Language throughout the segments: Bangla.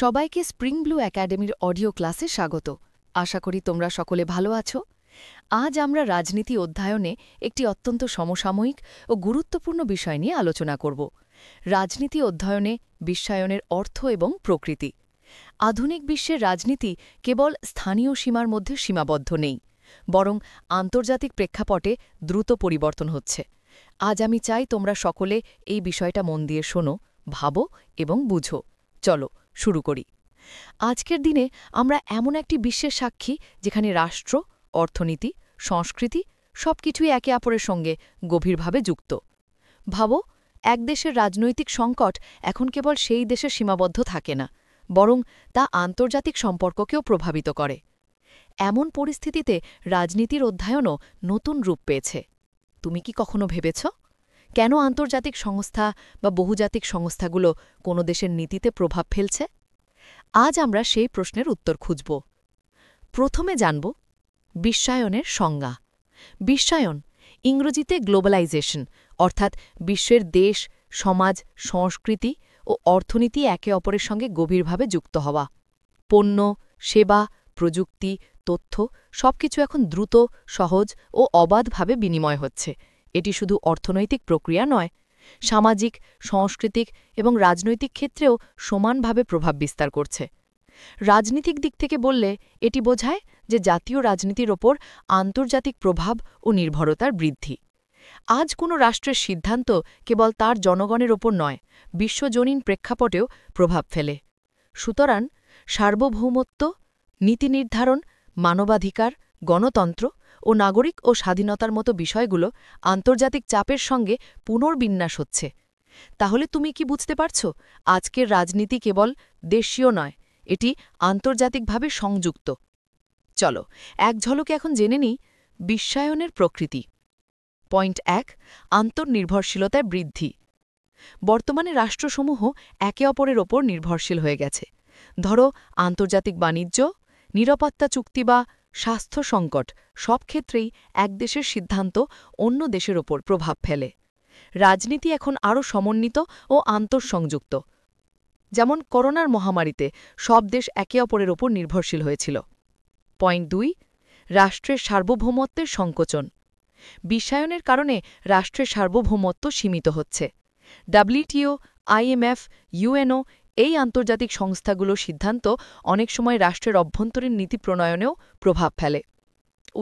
সবাইকে স্প্রিং ব্লু একাডেমির অডিও ক্লাসে স্বাগত। আশা করি তোমরা সকলে ভালো আছো। আজ আমরা রাজনীতি অধ্যয়নে একটি অত্যন্ত সমসাময়িক ও গুরুত্বপূর্ণ বিষয় নিয়ে আলোচনা করব। রাজনীতি অধ্যয়নে বিশ্বায়নের অর্থ এবং প্রকৃতি। আধুনিক বিশ্বের রাজনীতি কেবল স্থানীয় সীমার মধ্যে সীমাবদ্ধ নেই, বরং আন্তর্জাতিক প্রেক্ষাপটে দ্রুত পরিবর্তন হচ্ছে। আজ আমি চাই তোমরা সকলে এই বিষয়টা মন দিয়ে শোনো, ভাবো এবং বুঝো। চলো শুরু করি। আজকের দিনে আমরা এমন একটি বিশ্বের সাক্ষী যেখানে রাষ্ট্র, অর্থনীতি, সংস্কৃতি সবকিছুই একে অপরের সঙ্গে গভীরভাবে যুক্ত। ভাবো, এক দেশের রাজনৈতিক সংকট এখন কেবল সেই দেশে সীমাবদ্ধ থাকে না, বরং তা আন্তর্জাতিক সম্পর্ককেও প্রভাবিত করে। এমন পরিস্থিতিতে রাজনীতির অধ্যয়নও নতুন রূপ পেয়েছে। তুমি কি কখনো ভেবেছ, কেন আন্তর্জাতিক সংস্থা বা বহুজাতিক সংস্থাগুলো কোনো দেশের নীতিতে প্রভাব ফেলছে? আজ আমরা সেই প্রশ্নের উত্তর খুঁজব। প্রথমে জানব বিশ্বায়নের সংজ্ঞা। বিশ্বায়ন, ইংরেজিতে গ্লোবালাইজেশন, অর্থাৎ বিশ্বের দেশ, সমাজ, সংস্কৃতি ও অর্থনীতি একে অপরের সঙ্গে গভীরভাবে যুক্ত হওয়া। পণ্য, সেবা, প্রযুক্তি, তথ্য সবকিছু এখন দ্রুত, সহজ ও অবাধভাবে বিনিময় হচ্ছে। এটি শুধু অর্থনৈতিক প্রক্রিয়া নয়, সামাজিক, সাংস্কৃতিক এবং রাজনৈতিক ক্ষেত্রেও সমানভাবে প্রভাব বিস্তার করছে। রাজনীতিক দিক থেকে বললে এটি বোঝায় যে জাতীয় রাজনীতির ওপর আন্তর্জাতিক প্রভাব ও নির্ভরতার বৃদ্ধি। আজ কোনো রাষ্ট্রের সিদ্ধান্ত কেবল তার জনগণের ওপর নয়, বিশ্বজনীন প্রেক্ষাপটেও প্রভাব ফেলে। সুতরাং সার্বভৌমত্ব, নীতি নির্ধারণ, মানবাধিকার, গণতন্ত্র ও নাগরিক ও স্বাধীনতার মতো বিষয়গুলো আন্তর্জাতিক চাপের সঙ্গে পুনর্বিন্যাস হচ্ছে। তাহলে তুমি কি বুঝতে পারছ, আজকের রাজনীতি কেবল দেশীয় নয়, এটি আন্তর্জাতিকভাবে সংযুক্ত। চলো এক ঝলকে এখন জেনে নিই বিশ্বায়নের প্রকৃতি। পয়েন্ট ১, আন্তর্নির্ভরশীলতায় বৃদ্ধি। বর্তমানে রাষ্ট্রসমূহ একে অপরের ওপর নির্ভরশীল হয়ে গেছে। ধরো, আন্তর্জাতিক বাণিজ্য, নিরাপত্তা চুক্তি বা স্বাস্থ্য সংকট, সব ক্ষেত্রেই এক দেশের সিদ্ধান্ত অন্য দেশের ওপর প্রভাব ফেলে। রাজনীতি এখন আরও সমন্বিত ও আন্তঃসংযুক্ত। যেমন করোনার মহামারীতে সব দেশ একে অপরের ওপর নির্ভরশীল হয়েছিল। পয়েন্ট ২, রাষ্ট্রের সার্বভৌমত্বের সংকোচন। বিশ্বায়নের কারণে রাষ্ট্রের সার্বভৌমত্ব সীমিত হচ্ছে। WTO, IMF, UNO এই আন্তর্জাতিক সংস্থাগুলোর সিদ্ধান্ত অনেক সময় রাষ্ট্রের অভ্যন্তরীণ নীতি প্রণয়নেও প্রভাব ফেলে।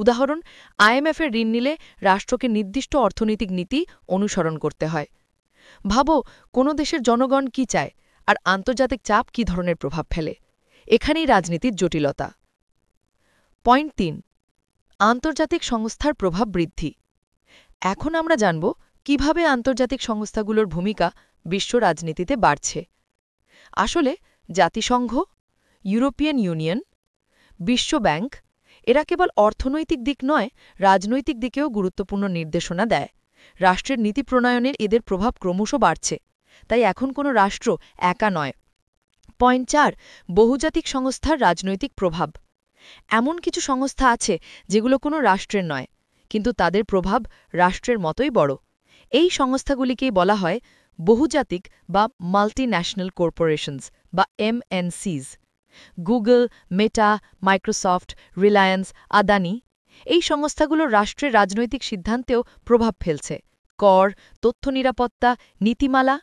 উদাহরণ, IMF-এর ঋণ নিলে রাষ্ট্রকে নির্দিষ্ট অর্থনৈতিক নীতি অনুসরণ করতে হয়। ভাবো, কোনো দেশের জনগণ কি চায় আর আন্তর্জাতিক চাপ কী ধরনের প্রভাব ফেলে। এখানেই রাজনীতির জটিলতা। পয়েন্ট ৩, আন্তর্জাতিক সংস্থার প্রভাব বৃদ্ধি। এখন আমরা জানব কিভাবে আন্তর্জাতিক সংস্থাগুলোর ভূমিকা বিশ্ব রাজনীতিতে বাড়ছে। আসলে জাতিসংঘ, ইউরোপিয়ান ইউনিয়ন, বিশ্ব ব্যাংক এরা কেবল অর্থনৈতিক দিক নয়, রাজনৈতিক দিকেও গুরুত্বপূর্ণ নির্দেশনা দেয়। রাষ্ট্রের নীতি প্রণয়নের এদের প্রভাব ক্রমশ বাড়ছে, তাই এখন কোনো রাষ্ট্র একা নয়। পয়েন্ট ৪, বহুজাতিক সংস্থার রাজনৈতিক প্রভাব। এমন কিছু সংস্থা আছে যেগুলো কোনো রাষ্ট্রের নয়, কিন্তু তাদের প্রভাব রাষ্ট্রের মতোই বড়। এই সংস্থাগুলিকেই বলা হয় বহুজাতিক বা মাল্টিন্যাশনাল কর্পোরেশনস বা MNCs। গুগল, মেটা, মাইক্রোসফট, রিলায়েন্স, আদানি এই সংস্থাগুলো রাষ্ট্রের রাজনৈতিক সিদ্ধান্তেও প্রভাব ফেলছে। কর, তথ্য নিরাপত্তা, নীতিমালা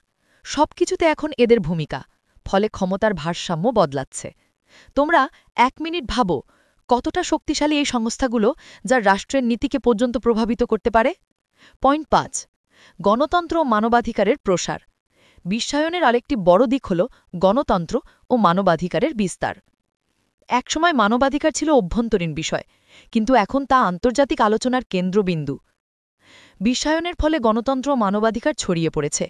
সবকিছুতে এখন এদের ভূমিকা, ফলে ক্ষমতার ভারসাম্য বদলাচ্ছে। তোমরা ১ মিনিট ভাবো, কতটা শক্তিশালী এই সংস্থাগুলো যা রাষ্ট্রের নীতিকে পর্যন্ত প্রভাবিত করতে পারে। পয়েন্ট ৫, গণতন্ত্র ও মানবাধিকারের প্রসার। বিশ্বায়নের আরেকটি বড় দিক হল গণতন্ত্র ও মানবাধিকারের বিস্তার। একসময় মানবাধিকার ছিল অভ্যন্তরীণ বিষয়, কিন্তু এখন তা আন্তর্জাতিক আলোচনার কেন্দ্রবিন্দু। বিশ্বায়নের ফলে গণতন্ত্র ও মানবাধিকার ছড়িয়ে পড়েছে।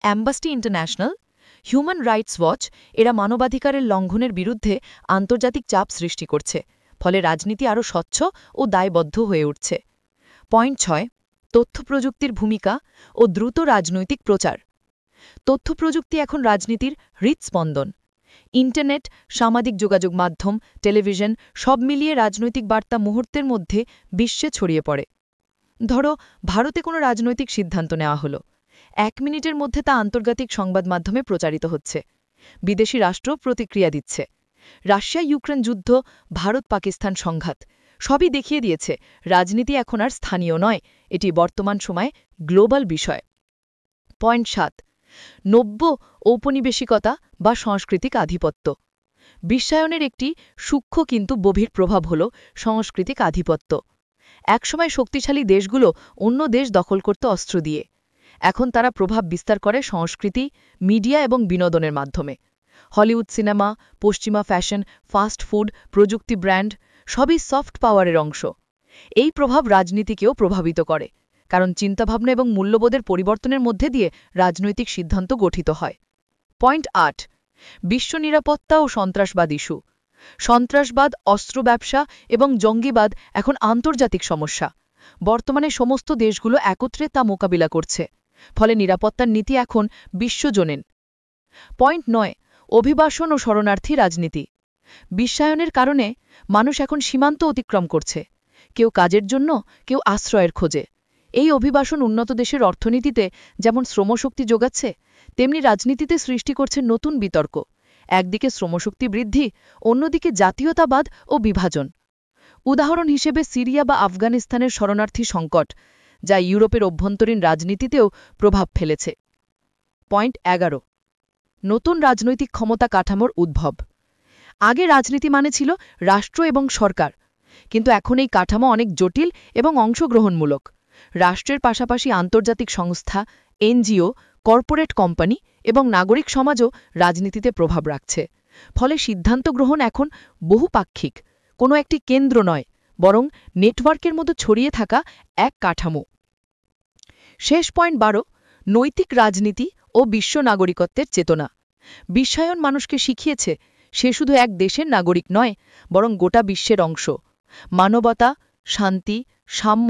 Amnesty international, human rights watch এরা মানবাধিকারের লঙ্ঘনের বিরুদ্ধে আন্তর্জাতিক চাপ সৃষ্টি করছে, ফলে রাজনীতি আরও স্বচ্ছ ও দায়বদ্ধ হয়ে উঠছে। পয়েন্ট ৬, তথ্য প্রযুক্তির ভূমিকা ও দ্রুত রাজনৈতিক প্রচার। তথ্য প্রযুক্তি এখন রাজনীতির হৃৎস্পন্দন। ইন্টারনেট, সামাজিক যোগাযোগ মাধ্যম, টেলিভিশন সব মিলিয়ে রাজনৈতিক বার্তা মুহূর্তের মধ্যে বিশ্বে ছড়িয়ে পড়ে। ধরো, ভারতে কোনো রাজনৈতিক সিদ্ধান্ত নেওয়া হলো, ১ মিনিটের মধ্যে তা আন্তর্জাতিক সংবাদ মাধ্যমে প্রচারিত হচ্ছে। বিদেশি রাষ্ট্র প্রতিক্রিয়া দিচ্ছে। রাশিয়া ইউক্রেন যুদ্ধ, ভারত পাকিস্তান সংঘাত সবই দেখিয়ে দিয়েছে রাজনীতি এখন আর স্থানীয় নয়, এটি বর্তমান সময়ে গ্লোবাল বিষয়। পয়েন্ট ৭, নব্য ঔপনিবেশিকতা বা সাংস্কৃতিক আধিপত্য। বিশ্বায়নের একটি সূক্ষ্ম কিন্তু গভীর প্রভাব হল সাংস্কৃতিক আধিপত্য। একসময় শক্তিশালী দেশগুলো অন্য দেশ দখল করত অস্ত্র দিয়ে। এখন তারা প্রভাব বিস্তার করে সংস্কৃতি, মিডিয়া এবং বিনোদনের মাধ্যমে। হলিউড সিনেমা, পশ্চিমা ফ্যাশন, ফাস্ট ফুড, প্রযুক্তি ব্র্যান্ড সবই সফট পাওয়ারের অংশ। এই প্রভাব রাজনীতিকেও প্রভাবিত করে, কারণ চিন্তাভাবনা এবং মূল্যবোধের পরিবর্তনের মধ্যে দিয়ে রাজনৈতিক সিদ্ধান্ত গঠিত হয়। পয়েন্ট ৮, বিশ্ব নিরাপত্তা ও সন্ত্রাসবাদ ইস্যু। সন্ত্রাসবাদ, অস্ত্র ব্যবসা এবং জঙ্গিবাদ এখন আন্তর্জাতিক সমস্যা। বর্তমানে সমস্ত দেশগুলো একত্রে তা মোকাবিলা করছে, ফলে নিরাপত্তার নীতি এখন বিশ্বজনীন। পয়েন্ট ৯, অভিবাসন ও শরণার্থী রাজনীতি। বিশ্বায়নের কারণে মানুষ এখন সীমান্ত অতিক্রম করছে, কেউ কাজের জন্য, কেউ আশ্রয়ের খোঁজে। এই অভিবাসন উন্নত দেশের অর্থনীতিতে যেমন শ্রমশক্তি যোগাচ্ছে, তেমনি রাজনীতিতে সৃষ্টি করছে নতুন বিতর্ক। একদিকে শ্রমশক্তি বৃদ্ধি, অন্যদিকে জাতীয়তাবাদ ও বিভাজন। উদাহরণ হিসেবে সিরিয়া বা আফগানিস্তানের শরণার্থী সংকট, যা ইউরোপের অভ্যন্তরীণ রাজনীতিতেও প্রভাব ফেলেছে। পয়েন্ট ১১, নতুন রাজনৈতিক ক্ষমতা কাঠামোর উদ্ভব। আগে রাজনীতি মানে ছিল রাষ্ট্র এবং সরকার, কিন্তু এখন এই কাঠামো অনেক জটিল এবং অংশগ্রহণমূলক। রাষ্ট্রের পাশাপাশি আন্তর্জাতিক সংস্থা, এনজিও, কর্পোরেট কোম্পানি এবং নাগরিক সমাজও রাজনীতিতে প্রভাব রাখছে। ফলে সিদ্ধান্ত গ্রহণ এখন বহুপাক্ষিক, কোনো একটি কেন্দ্র নয়, বরং নেটওয়ার্কের মতো ছড়িয়ে থাকা এক কাঠামো। শেষ পয়েন্ট ১২, নৈতিক রাজনীতি ও বিশ্ব নাগরিকত্বের চেতনা। বিশ্বায়ন মানুষকে শিখিয়েছে সে শুধু এক দেশের নাগরিক নয়, বরং গোটা বিশ্বের অংশ। মানবতা, শান্তি, সাম্য,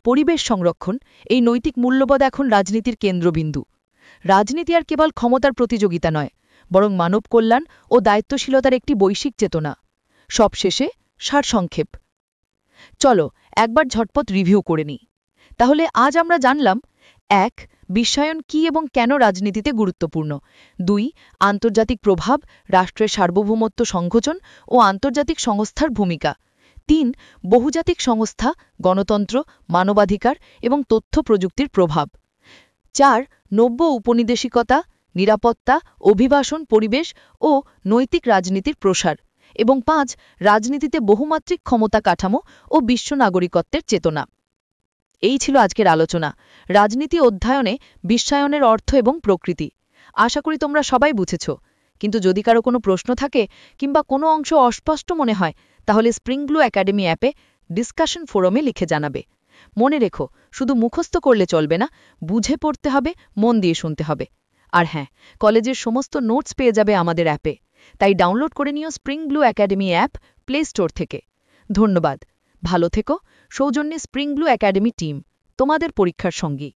পরিবেশ সংরক্ষণ এই নৈতিক মূল্যবোধ এখন রাজনীতির কেন্দ্রবিন্দু। রাজনীতি আর কেবল ক্ষমতার প্রতিযোগিতা নয়, বরং মানব কল্যাণ ও দায়িত্বশীলতার একটি বৈশ্বিক চেতনা। সবশেষে সারসংক্ষেপ। চলো একবার ঝটপট রিভিউ করে নিই। তাহলে আজ আমরা জানলাম: ১. বিশ্বায়ন কী এবং কেন রাজনীতিতে গুরুত্বপূর্ণ। ২. আন্তর্জাতিক প্রভাব, রাষ্ট্রের সার্বভৌমত্ব সংকোচন ও আন্তর্জাতিক সংস্থার ভূমিকা। ৩. বহুজাতিক সংস্থা, গণতন্ত্র, মানবাধিকার এবং তথ্য প্রযুক্তির প্রভাব। ৪. নব্য ঔপনিবেশিকতা, নিরাপত্তা, অভিবাসন, পরিবেশ ও নৈতিক রাজনীতির প্রসার। এবং ৫. রাজনীতিতে বহুমাত্রিক ক্ষমতা কাঠামো ও বিশ্ব নাগরিকত্বের চেতনা। এই ছিল আজকের আলোচনা, রাজনীতি অধ্যয়নে বিশ্বায়নের অর্থ এবং প্রকৃতি। আশা করি তোমরা সবাই বুঝেছ। কিন্তু যদি কারো কোনো প্রশ্ন থাকে কিংবা কোনো অংশ অস্পষ্ট মনে হয়, তাহলে স্প্রিং ব্লু একাডেমি অ্যাপে ডিসকাশন ফোরামে লিখে জানাবে। মনে রেখো, শুধু মুখস্থ করলে চলবে না, বুঝে পড়তে হবে, মন দিয়ে শুনতে হবে। আর হ্যাঁ, কলেজের সমস্ত নোটস পেয়ে যাবে আমাদের অ্যাপে, তাই ডাউনলোড করে নিও spring blue academy app play store থেকে। ধন্যবাদ, ভালো থেকো। সৌজন্যে স্প্রিং ব্লু একাডেমি টিম, তোমাদের পরীক্ষার সঙ্গী।